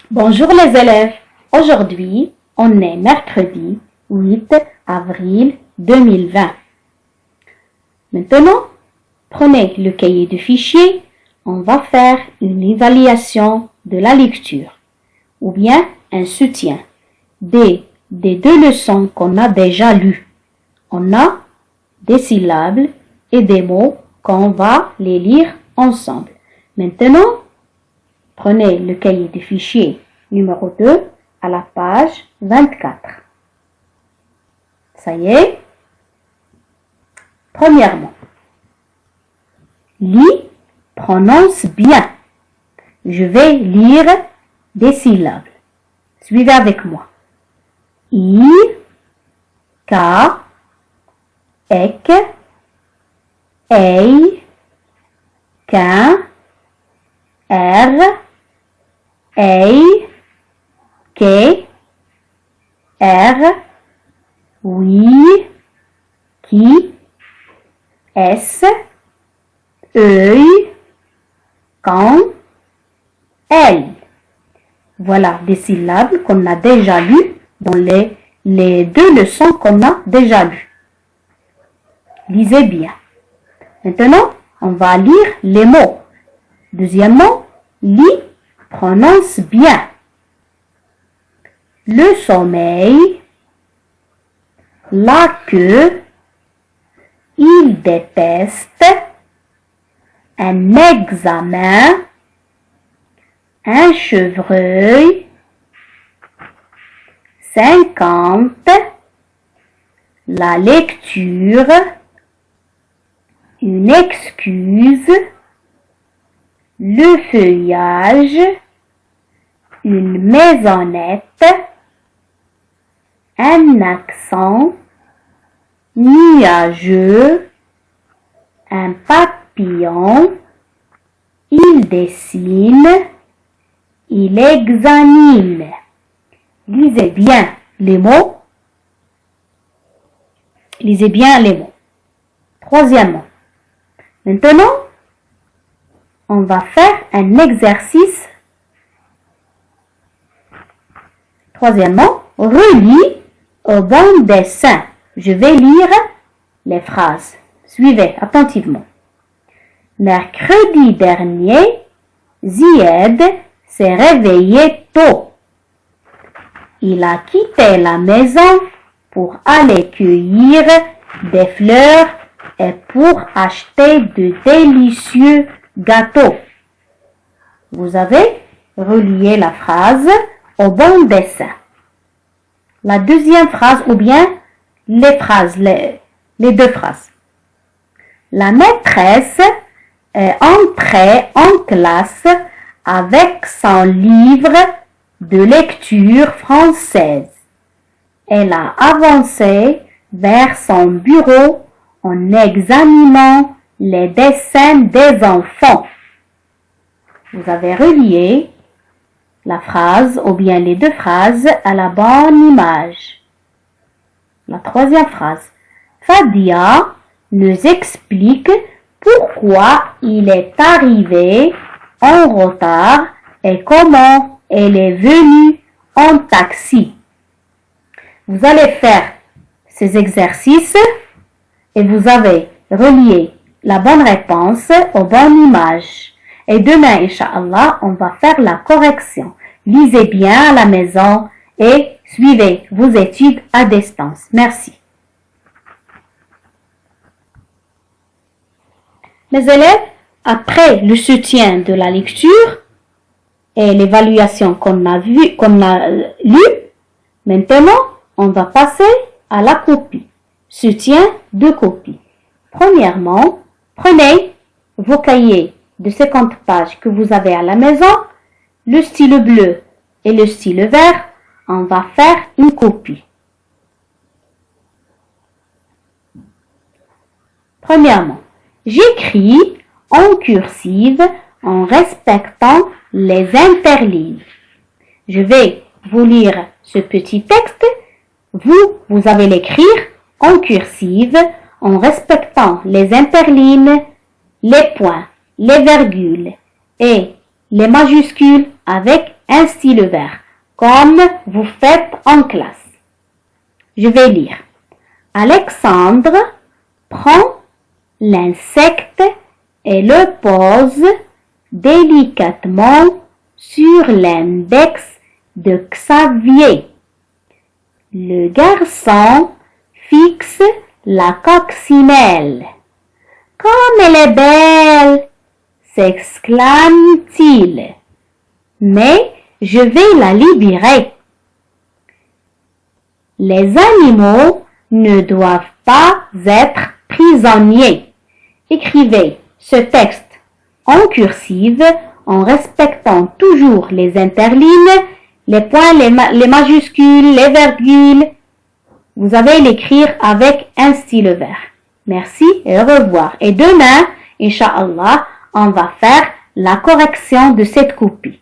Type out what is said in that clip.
Bonjour les élèves, aujourd'hui on est mercredi 8 avril 2020. Maintenant, prenez le cahier de fichiers, on va faire une évaluation de la lecture ou bien un soutien des deux leçons qu'on a déjà lues. On a des syllabes et des mots qu'on va les lire ensemble. Maintenant, prenez le cahier de fichiers numéro 2 à la page 24. Ça y est. Premièrement, lis, prononce bien. Je vais lire des syllabes. Suivez avec moi. I, K, ek, ei, quin, R, ei, que, R, oui, qui, S, œil, quand, elle. Voilà des syllabes qu'on a déjà lues dans les deux leçons qu'on a déjà lues. Lisez bien. Maintenant, on va lire les mots. Deuxièmement, lis, prononce bien. Le sommeil, la queue, il déteste, un examen, un chevreuil, 50, la lecture, une excuse, le feuillage, une maisonnette, un accent, nuageux, un papillon, il dessine, il examine. Lisez bien les mots. Lisez bien les mots. Troisièmement, maintenant, on va faire un exercice. Troisièmement, relis au bon dessin. Je vais lire les phrases. Suivez attentivement. Mercredi dernier, Zied s'est réveillé tôt. Il a quitté la maison pour aller cueillir des fleurs et pour acheter de délicieux gâteaux. Vous avez relié la phrase au bon dessin. La deuxième phrase ou bien les deux phrases. La maîtresse est entrée en classe avec son livre de lecture française. Elle a avancé vers son bureau en examinant les dessins des enfants. Vous avez relié la phrase ou bien les deux phrases à la bonne image. La troisième phrase. Fadia nous explique pourquoi il est arrivé en retard et comment elle est venue en taxi. Vous allez faire ces exercices et vous avez relié la bonne réponse aux bonnes images. Et demain, Inch'Allah, on va faire la correction. Lisez bien à la maison et suivez vos études à distance. Merci. Mes élèves, après le soutien de la lecture et l'évaluation qu'on a lu, maintenant, on va passer à la copie. Soutien de copie. Premièrement, prenez vos cahiers de 50 pages que vous avez à la maison, le stylo bleu et le stylo vert, on va faire une copie. Premièrement, j'écris en cursive en respectant les interlignes. Je vais vous lire ce petit texte. Vous allez l'écrire en cursive en respectant les interlignes, les points, les virgules et les majuscules avec un stylo vert, comme vous faites en classe. Je vais lire. Alexandre prend l'insecte et le pose délicatement sur l'index de Xavier. Le garçon fixe la coccinelle. Comme elle est belle, s'exclame-t-il. Mais je vais la libérer. Les animaux ne doivent pas être prisonniers. Écrivez ce texte en cursive en respectant toujours les interlignes, les points, les majuscules, les virgules. Vous allez l'écrire avec un stylo vert. Merci et au revoir. Et demain, Inch'Allah, on va faire la correction de cette copie.